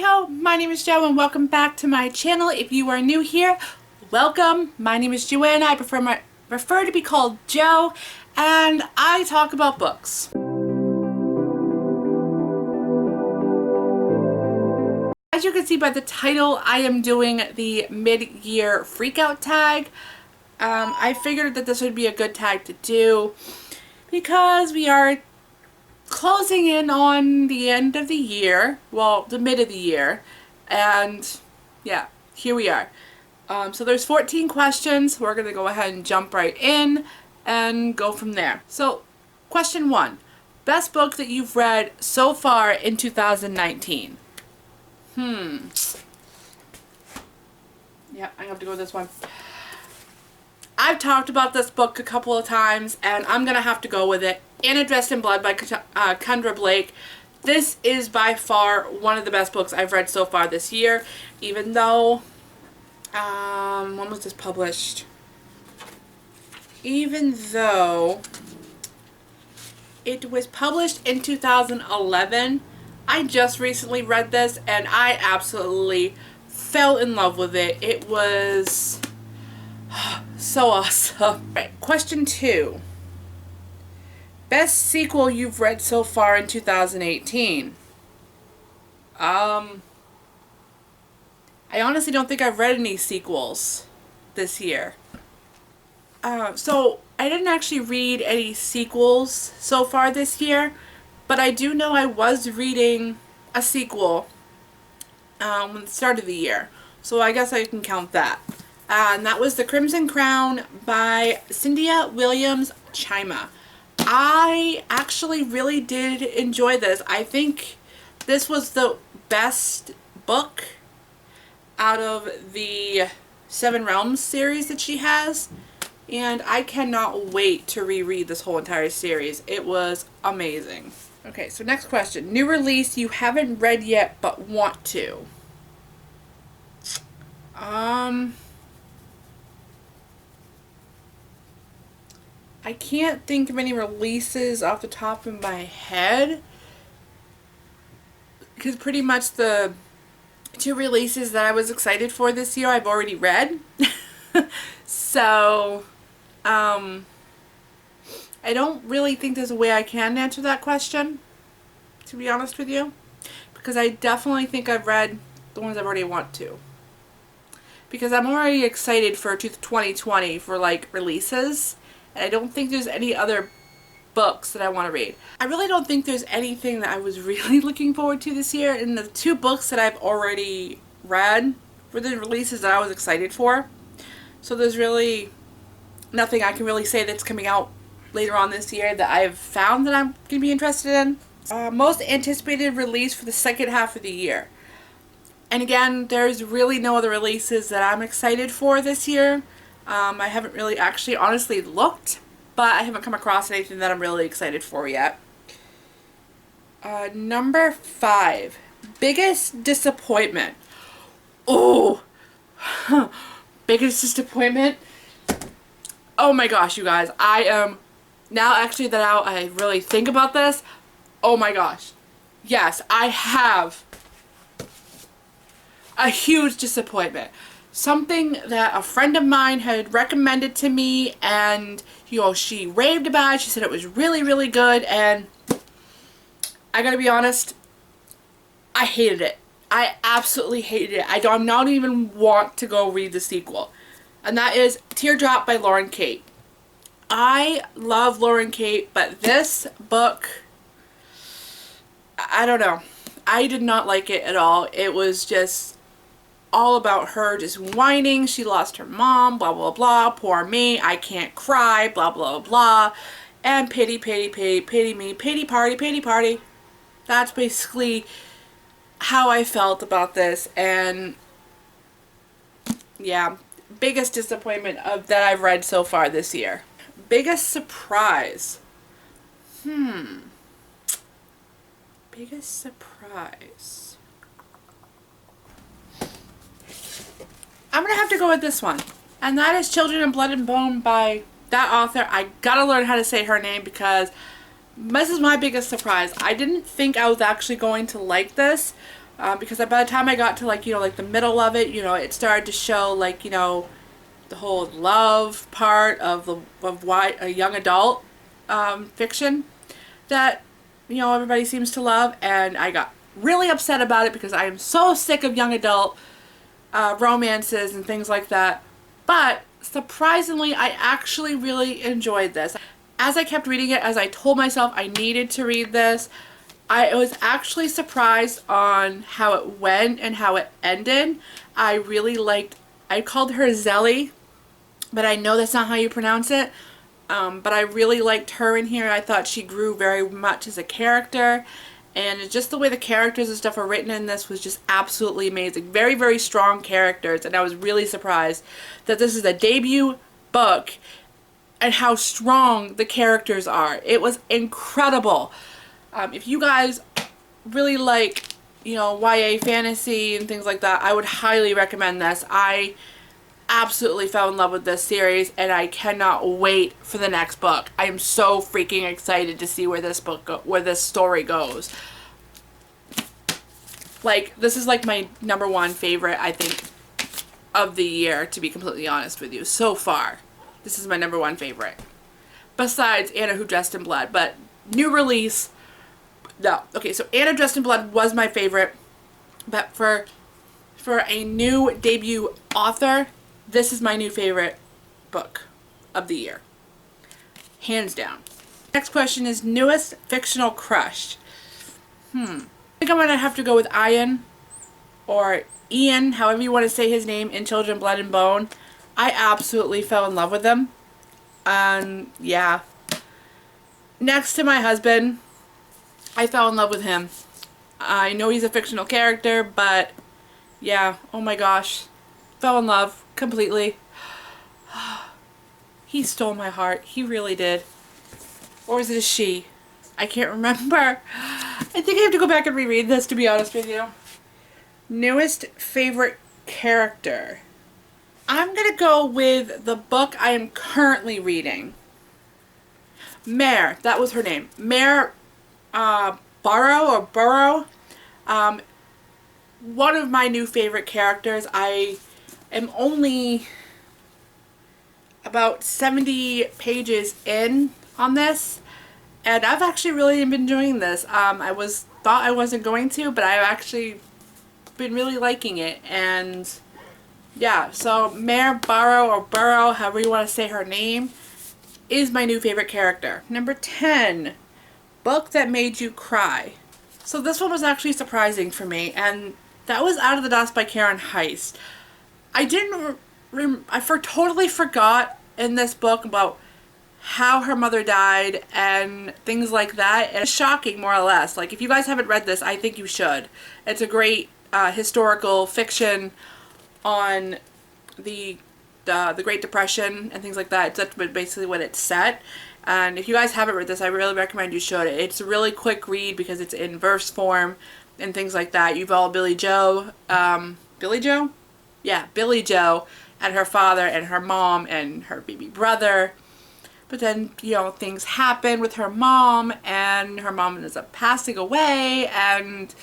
Hey ho, my name is Jo and welcome back to my channel. If you are new here, welcome. My name is Joanna. I prefer to be called Jo, and I talk about books. As you can see by the title, I am doing the mid-year freakout tag. I figured that this would be a good tag to do because we are closing in on the end of the year, well, the mid of the year, and yeah, here we are. So there's 14 questions. We're gonna go ahead and jump right in and go from there. So question 1, best book that you've read so far in 2019. Yeah, I have to go with this one. I've talked about this book a couple of times and I'm gonna have to go with it. Anna Dressed in Blood by Kendra Blake. This is by far one of the best books I've read so far this year, even though when was this published? Even though it was published in 2011, I just recently read this and I absolutely fell in love with it. It was so awesome. Right, question 2. Best sequel you've read so far in 2018. I honestly don't think I've read any sequels this year. So I didn't actually read any sequels so far this year, but I do know I was reading a sequel at the start of the year. So I guess I can count that. And that was The Crimson Crown by Cinda Williams Chima. I actually really did enjoy this. I think this was the best book out of the Seven Realms series that she has. And I cannot wait to reread this whole entire series. It was amazing. Okay, so next question. New release you haven't read yet but want to. I can't think of any releases off the top of my head because pretty much the 2 releases that I was excited for this year I've already read. So I don't really think there's a way I can answer that question, to be honest with you, because I definitely think I've read the ones I've already want to, because I'm already excited for 2020 for like releases. And I don't think there's any other books that I want to read. I really don't think there's anything that I was really looking forward to this year. And the 2 books that I've already read were the releases that I was excited for. So there's really nothing I can really say that's coming out later on this year that I've found that I'm going to be interested in. Most anticipated release for the second half of the year. And again, there's really no other releases that I'm excited for this year. I haven't really actually honestly looked, but I haven't come across anything that I'm really excited for yet. Number 5, biggest disappointment. Oh, biggest disappointment. Oh my gosh, you guys, I am now actually that I really think about this. Oh my gosh, yes, I have a huge disappointment. Something that a friend of mine had recommended to me, and you know, she raved about it. She said it was really, really good, and I gotta be honest, I hated it. I absolutely hated it. I don't not even want to go read the sequel, and that is Teardrop by Lauren Kate. I love Lauren Kate, but this book, I don't know. I did not like it at all. It was just all about her just whining. She lost her mom, blah blah blah, poor me, I can't cry, blah blah blah, and pity pity pity pity me, pity party pity party. That's basically how I felt about this. And yeah, biggest disappointment of that I've read so far this year. Biggest surprise. Biggest surprise. I'm going to have to go with this one. And that is Children of Blood and Bone by that author. I gotta learn how to say her name because this is my biggest surprise. I didn't think I was actually going to like this. because by the time I got to like, you know, like the middle of it, you know, it started to show like, you know, the whole love part of why a young adult fiction that, you know, everybody seems to love, and I got really upset about it because I am so sick of young adult romances and things like that. But surprisingly, I actually really enjoyed this. As I kept reading it, as I told myself I needed to read this, I was actually surprised on how it went and how it ended. I really liked, I called her Zelly, but I know that's not how you pronounce it. But I really liked her in here. I thought she grew very much as a character. And just the way the characters and stuff are written in this was just absolutely amazing. Very, very strong characters. And I was really surprised that this is a debut book and how strong the characters are. It was incredible. If you guys really like, you know, YA fantasy and things like that, I would highly recommend this. I absolutely fell in love with this series, and I cannot wait for the next book. I am so freaking excited to see where this where this story goes. Like, this is like my #1 favorite, I think, of the year, to be completely honest with you. So far, this is my #1 favorite. Besides Anna Who Dressed in Blood, but new release, no. Okay, so Anna Dressed in Blood was my favorite, but for a new debut author, this is my new favorite book of the year. Hands down. Next question is newest fictional crush. I think I'm going to have to go with Ian, or Ian, however you want to say his name, in Children, Blood and Bone. I absolutely fell in love with him. Yeah. Next to my husband, I fell in love with him. I know he's a fictional character, but yeah, oh my gosh. Fell in love completely. He stole my heart. He really did. Or was it a she? I can't remember. I think I have to go back and reread this, to be honest with you. Newest favorite character. I'm going to go with the book I am currently reading. Mare. That was her name. Mare Burrow. One of my new favorite characters. I am only about 70 pages in on this, and I've actually really been enjoying this. I thought I wasn't going to, but I've actually been really liking it. And yeah, so Mare Burrow, however you want to say her name, is my new favorite character. Number 10, book that made you cry. So this one was actually surprising for me, and that was Out of the Dust by Karen Heist. I totally forgot in this book about how her mother died and things like that. And it's shocking, more or less. Like, if you guys haven't read this, I think you should. It's a great historical fiction on the Great Depression and things like that. That's basically what it's set. And if you guys haven't read this, I really recommend you should. It's a really quick read because it's in verse form and things like that. You follow Billy Joe? Yeah, Billy Joe and her father and her mom and her baby brother. But then, you know, things happen with her mom, and her mom ends up passing away, and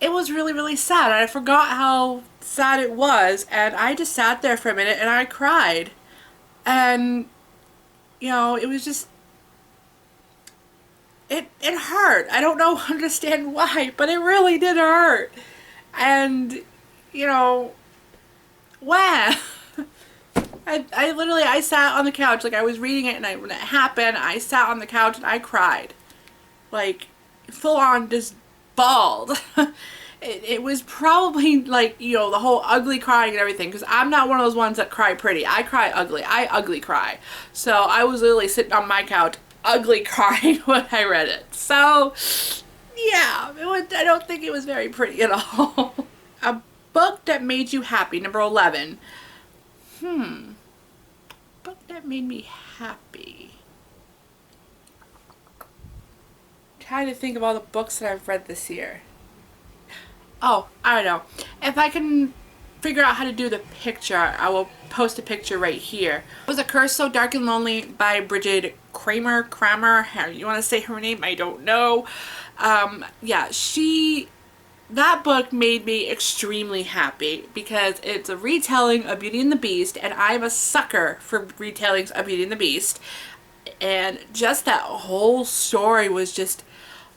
it was really, really sad. I forgot how sad it was, and I just sat there for a minute and I cried. And, you know, it was just, it hurt. I don't understand why, but it really did hurt. And, you know, wow. I literally, I sat on the couch, like I was reading it, and when it happened, I sat on the couch and I cried. Like, full on just bawled. It was probably like, you know, the whole ugly crying and everything, because I'm not one of those ones that cry pretty. I cry ugly. I ugly cry. So I was literally sitting on my couch, ugly crying when I read it. So, yeah, I don't think it was very pretty at all. A book that made you happy, number 11. Book that made me happy. I'm trying to think of all the books that I've read this year. Oh, I don't know. If I can figure out how to do the picture, I will post a picture right here. It was A Curse So Dark and Lonely by Bridget Kramer, how you want to say her name, I don't know. Yeah, she that book made me extremely happy because it's a retelling of Beauty and the Beast, and I'm a sucker for retellings of Beauty and the Beast. And just that whole story was just,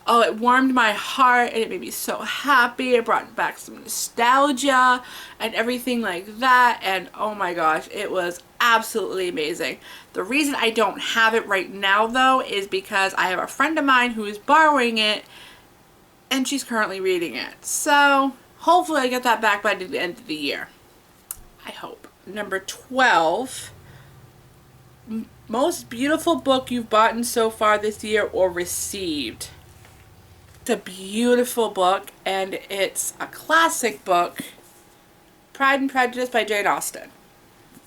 oh, it warmed my heart and it made me so happy. It brought back some nostalgia and everything like that. And oh my gosh, it was absolutely amazing. The reason I don't have it right now though is because I have a friend of mine who is borrowing it and she's currently reading it. So hopefully I get that back by the end of the year. I hope. Number 12. Most beautiful book you've bought so far this year or received. It's a beautiful book and it's a classic book. Pride and Prejudice by Jane Austen.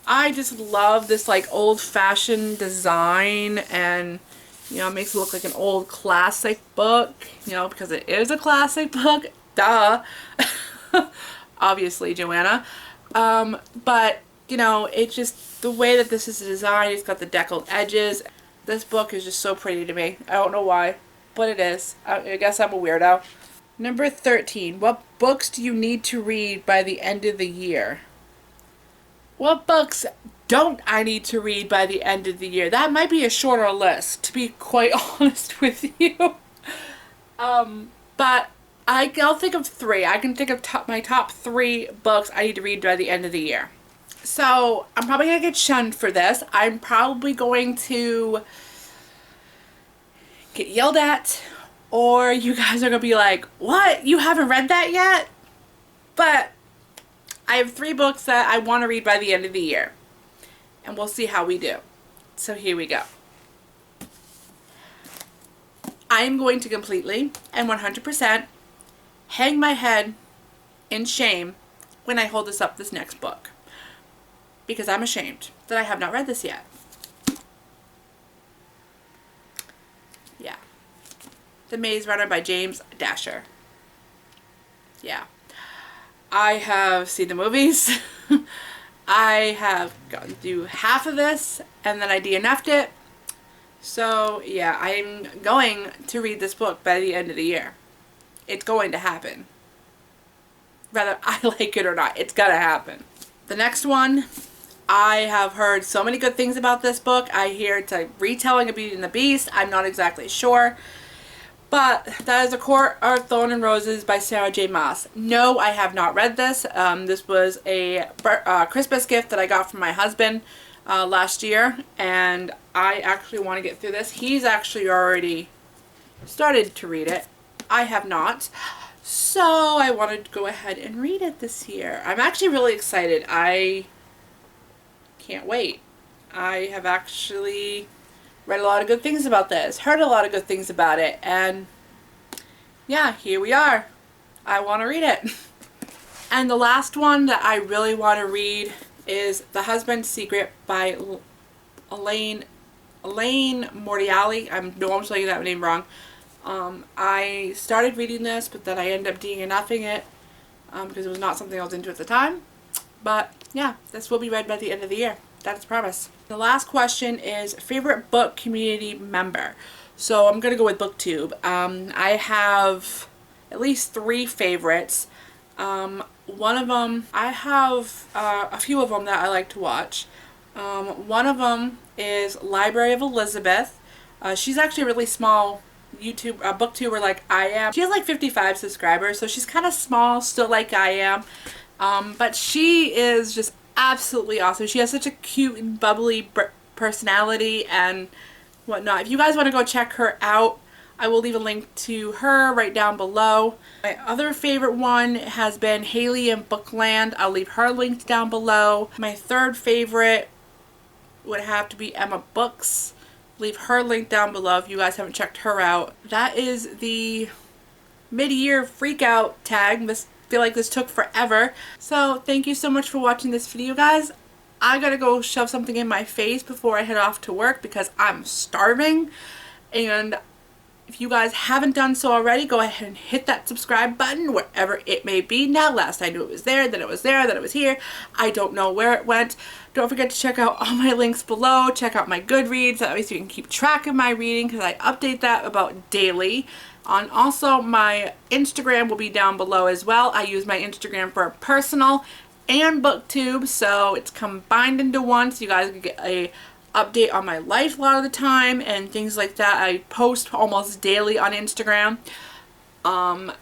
I just love this like old-fashioned design, and you know, it makes it look like an old classic book, you know, because it is a classic book. Duh. Obviously, Joanna. But, you know, it's just the way that this is designed. It's got the deckled edges. This book is just so pretty to me. I don't know why, but it is. I guess I'm a weirdo. Number 13. What books do you need to read by the end of the year? What books don't I need to read by the end of the year? That might be a shorter list, to be quite honest with you. But I'll think of 3. I can think of my top 3 books I need to read by the end of the year. So I'm probably going to get shunned for this. I'm probably going to get yelled at, or you guys are going to be like, what? You haven't read that yet? But I have 3 books that I want to read by the end of the year. And we'll see how we do. So here we go. I am going to completely and 100% hang my head in shame when I hold this next book. Because I'm ashamed that I have not read this yet. Yeah. The Maze Runner by James Dasher. Yeah. I have seen the movies. I have gotten through half of this and then I DNF'd it. So yeah, I'm going to read this book by the end of the year. It's going to happen. Whether I like it or not, it's gonna happen. The next one, I have heard so many good things about this book. I hear it's a retelling of Beauty and the Beast. I'm not exactly sure. But that is A Court of Thorn and Roses by Sarah J. Maas. No, I have not read this. This was a Christmas gift that I got from my husband last year. And I actually want to get through this. He's actually already started to read it. I have not. So I wanted to go ahead and read it this year. I'm actually really excited. I can't wait. I have actually read a lot of good things about this, heard a lot of good things about it, and yeah, here we are. I want to read it. And the last one that I really want to read is The Husband's Secret by Liane Mortoity. I know I'm saying that name wrong. I started reading this, but then I ended up DNFing it because it was not something I was into at the time. But yeah, this will be read by the end of the year. That's a promise. The last question is favorite book community member. So I'm going to go with BookTube. I have at least 3 favorites. One of them, I have a few of them that I like to watch. One of them is Library of Elizabeth. She's actually a really small YouTube booktuber like I am. She has like 55 subscribers, so she's kind of small still like I am. But she is just absolutely awesome. She has such a cute and bubbly personality and whatnot. If you guys want to go check her out, I will leave a link to her right down below. My other favorite one has been Haley in Bookland. I'll leave her linked down below. My third favorite would have to be Emma Books. Leave her link down below if you guys haven't checked her out. That is the mid-year freakout tag. Feel like this took forever. So thank you so much for watching this video, guys. I gotta go shove something in my face before I head off to work because I'm starving. And if you guys haven't done so already, go ahead and hit that subscribe button wherever it may be now. Last I knew it was there, then it was there, then it was here. I don't know where it went. Don't forget to check out all my links below. Check out my Goodreads. That way you can keep track of my reading because I update that about daily. And also my Instagram will be down below as well. I use my Instagram for personal and booktube, so it's combined into one, so you guys can get a update on my life a lot of the time and things like that. I post almost daily on Instagram.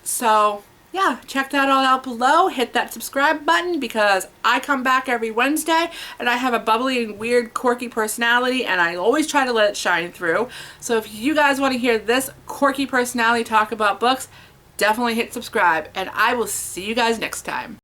So yeah, check that all out below. Hit that subscribe button because I come back every Wednesday and I have a bubbly and weird quirky personality and I always try to let it shine through. So if you guys want to hear this quirky personality talk about books, definitely hit subscribe and I will see you guys next time.